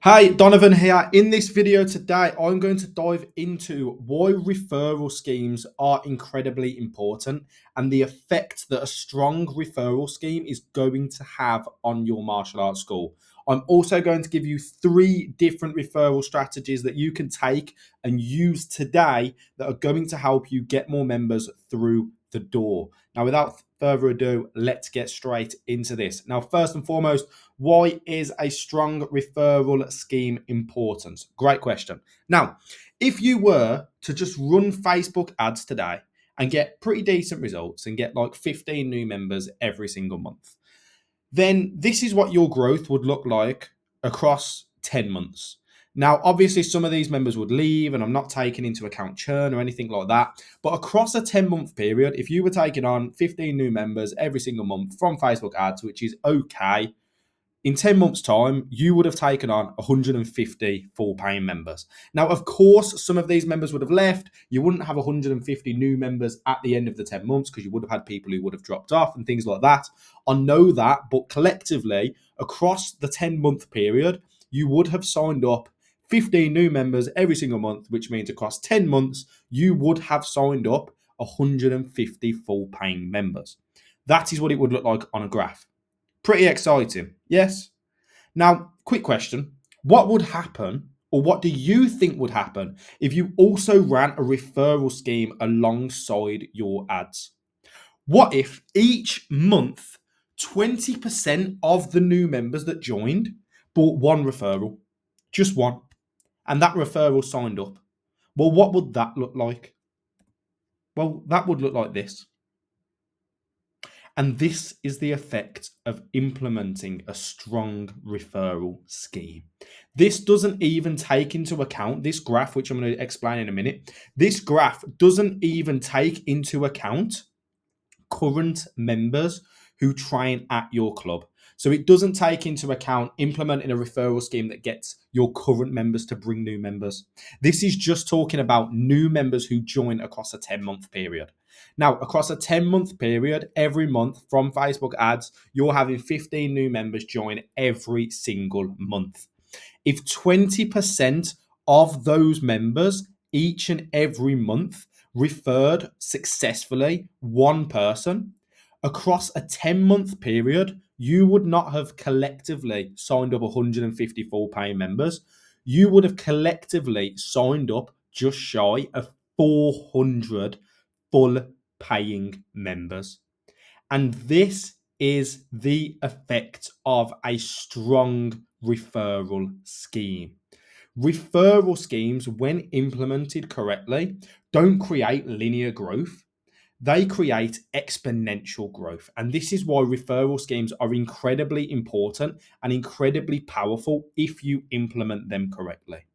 Hi, Donovan here. In this video today, I'm going to dive into why referral schemes are incredibly important and the effect that a strong referral scheme is going to have on your martial arts school. I'm also going to give you 3 different referral strategies that you can take and use today that are going to help you get more members through the door. Now, without further ado, let's get straight into this. Now, first and foremost, why is a strong referral scheme important? Great question. Now, if you were to just run Facebook ads today and get pretty decent results and get like 15 new members every single month, then this is what your growth would look like across 10 months. Now, obviously, some of these members would leave, and I'm not taking into account churn or anything like that. But across a 10-month period, if you were taking on 15 new members every single month from Facebook ads, which is okay, in 10 months' time, you would have taken on 150 full paying members. Now, of course, some of these members would have left. You wouldn't have 150 new members at the end of the 10 months because you would have had people who would have dropped off and things like that. I know that, but collectively, across the 10-month period, you would have signed up 15 new members every single month, which means across 10 months, you would have signed up 150 full paying members. That is what it would look like on a graph. Pretty exciting, yes? Now, quick question. What would happen, or what do you think would happen, if you also ran a referral scheme alongside your ads? What if each month, 20% of the new members that joined bought one referral? Just one. And that referral signed up. Well, what would that look like? Well, that would look like this. And this is the effect of implementing a strong referral scheme. This doesn't even take into account this graph, which I'm going to explain in a minute. This graph doesn't even take into account current members who train at your club. So it doesn't take into account implementing a referral scheme that gets your current members to bring new members. This is just talking about new members who join across a 10-month period. Now, across a 10-month period, every month from Facebook ads, you're having 15 new members join every single month. If 20% of those members each and every month referred successfully one person, across a 10-month period, you would not have collectively signed up 150 full paying members. You would have collectively signed up just shy of 400 full paying members. And this is the effect of a strong referral scheme. Referral schemes, when implemented correctly, don't create linear growth. They create exponential growth. And this is why referral schemes are incredibly important and incredibly powerful if you implement them correctly.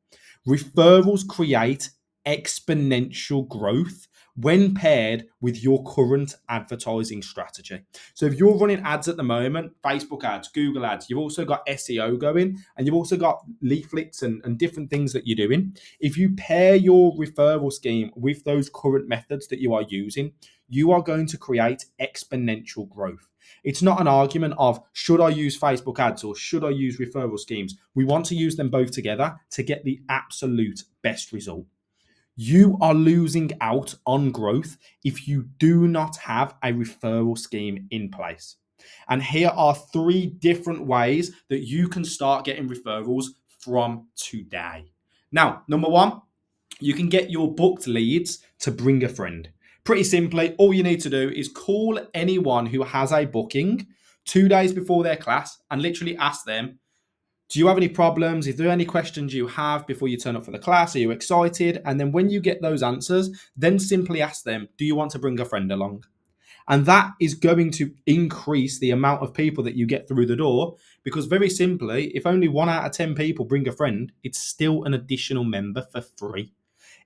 Referrals create exponential growth when paired with your current advertising strategy. So if you're running ads at the moment, Facebook ads, Google ads, you've also got SEO going, and you've also got leaflets and different things that you're doing. If you pair your referral scheme with those current methods that you are using, you are going to create exponential growth. It's not an argument of should I use Facebook ads or should I use referral schemes. We want to use them both together to get the absolute best result. You are losing out on growth if you do not have a referral scheme in place. And here are 3 different ways that you can start getting referrals from today. Now, number 1, you can get your booked leads to bring a friend. Pretty simply, all you need to do is call anyone who has a booking 2 days before their class and literally ask them, do you have any problems? If there are any questions you have before you turn up for the class, are you excited? And then when you get those answers, then simply ask them, do you want to bring a friend along? And that is going to increase the amount of people that you get through the door, because very simply, if only 1 out of 10 people bring a friend, it's still an additional member for free.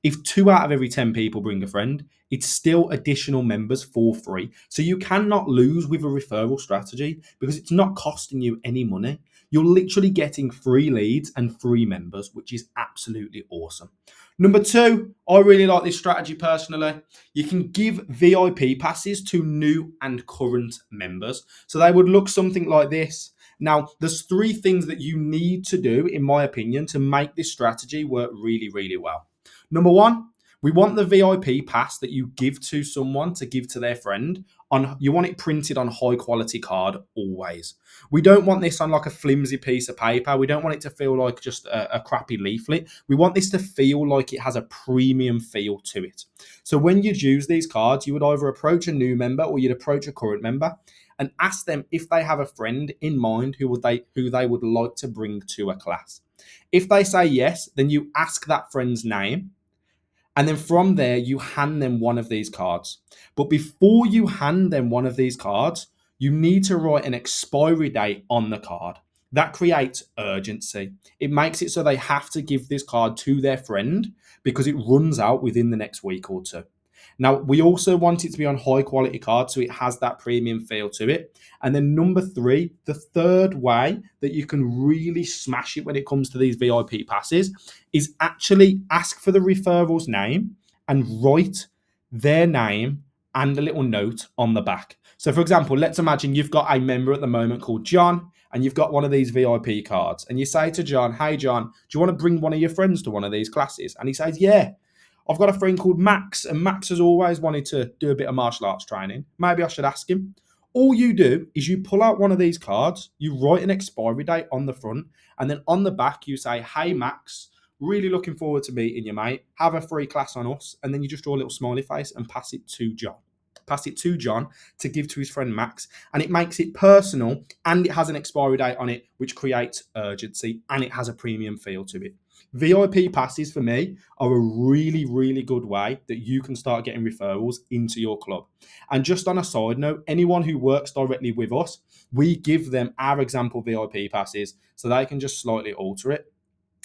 If 2 out of every 10 people bring a friend, it's still additional members for free. So you cannot lose with a referral strategy because it's not costing you any money. You're literally getting free leads and free members, which is absolutely awesome. Number 2, I really like this strategy personally. You can give VIP passes to new and current members. So they would look something like this. Now, there's three things that you need to do, in my opinion, to make this strategy work really, really well. Number one, we want the VIP pass that you give to someone to give to their friend you want it printed on high quality card always. We don't want this on like a flimsy piece of paper. We don't want it to feel like just a crappy leaflet. We want this to feel like it has a premium feel to it. So when you use these cards, you would either approach a new member or you'd approach a current member and ask them if they have a friend in mind who they would like to bring to a class. If they say yes, then you ask that friend's name. And then from there, you hand them one of these cards. But before you hand them one of these cards, you need to write an expiry date on the card. That creates urgency. It makes it so they have to give this card to their friend because it runs out within the next week or two. Now, we also want it to be on high quality cards so it has that premium feel to it. And then number three, the third way that you can really smash it when it comes to these VIP passes is actually ask for the referral's name and write their name and a little note on the back. So for example, let's imagine you've got a member at the moment called John and you've got one of these VIP cards and you say to John, hey John, do you want to bring one of your friends to one of these classes? And he says, yeah. I've got a friend called Max, and Max has always wanted to do a bit of martial arts training. Maybe I should ask him. All you do is you pull out one of these cards, you write an expiry date on the front, and then on the back you say, hey Max, really looking forward to meeting you, mate. Have a free class on us. And then you just draw a little smiley face and pass it to John. Pass it to John to give to his friend Max. And it makes it personal and it has an expiry date on it, which creates urgency and it has a premium feel to it. VIP passes for me are a really, really good way that you can start getting referrals into your club. And just on a side note, anyone who works directly with us, we give them our example VIP passes so they can just slightly alter it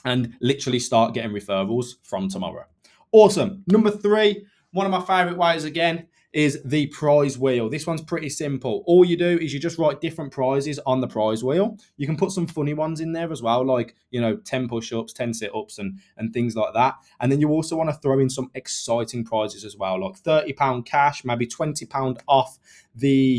and literally start getting referrals from tomorrow. Awesome. Number three, one of my favorite ways again, is the prize wheel. This one's pretty simple. All you do is you just write different prizes on the prize wheel. You can put some funny ones in there as well, like, 10 push-ups, 10 sit-ups and things like that. And then you also want to throw in some exciting prizes as well, like £30 cash, maybe £20 off their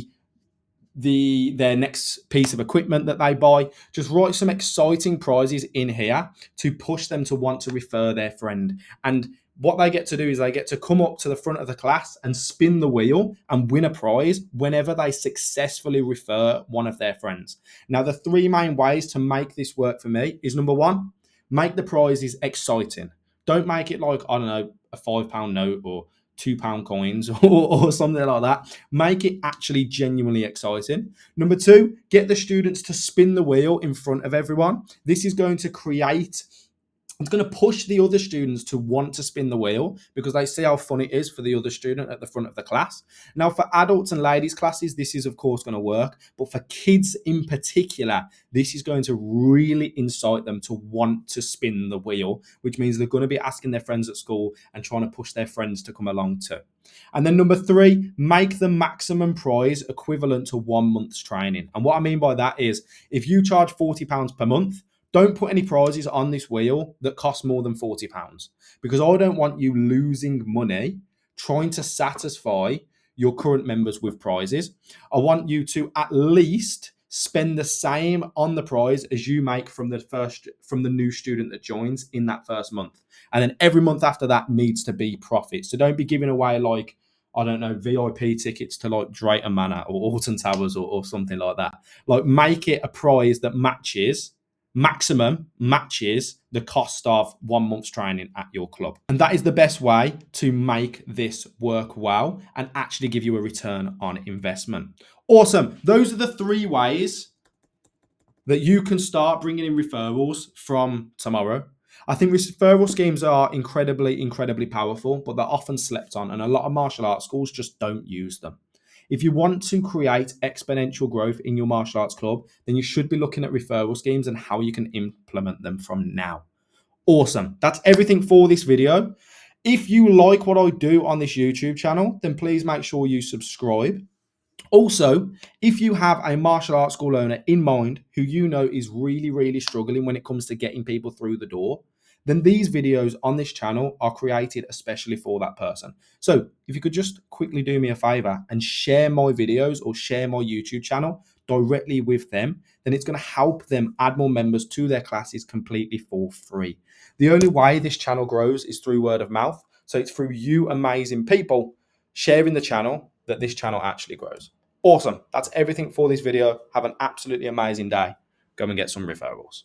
next piece of equipment that they buy. Just write some exciting prizes in here to push them to want to refer their friend. And what they get to do is they get to come up to the front of the class and spin the wheel and win a prize whenever they successfully refer one of their friends. Now, the three main ways to make this work for me is number one, make the prizes exciting. Don't make it like, I don't know, a £5 note or £2 coins or something like that. Make it actually genuinely exciting. Number two, get the students to spin the wheel in front of everyone. This is going to it's going to push the other students to want to spin the wheel because they see how fun it is for the other student at the front of the class. Now, for adults and ladies classes, this is of course going to work. But for kids in particular, this is going to really incite them to want to spin the wheel, which means they're going to be asking their friends at school and trying to push their friends to come along too. And then number three, make the maximum prize equivalent to 1 month's training. And what I mean by that is if you charge £40 per month, don't put any prizes on this wheel that cost more than £40 because I don't want you losing money trying to satisfy your current members with prizes. I want you to at least spend the same on the prize as you make from the new student that joins in that first month. And then every month after that needs to be profit. So don't be giving away like, I don't know, VIP tickets to like Drayton Manor or Alton Towers or something like that. Like make it a prize that maximum matches the cost of 1 month's training at your club. And that is the best way to make this work well and actually give you a return on investment. Awesome. Those are the three ways that you can start bringing in referrals from tomorrow. I think referral schemes are incredibly, incredibly powerful, but they're often slept on and a lot of martial arts schools just don't use them. If you want to create exponential growth in your martial arts club, then you should be looking at referral schemes and how you can implement them from now. Awesome. That's everything for this video. If you like what I do on this YouTube channel, then please make sure you subscribe. Also, if you have a martial arts school owner in mind who you know is really, really struggling when it comes to getting people through the door, then these videos on this channel are created especially for that person. So if you could just quickly do me a favor and share my videos or share my YouTube channel directly with them, then it's going to help them add more members to their classes completely for free. The only way this channel grows is through word of mouth. So it's through you amazing people sharing the channel that this channel actually grows. Awesome. That's everything for this video. Have an absolutely amazing day. Go and get some referrals.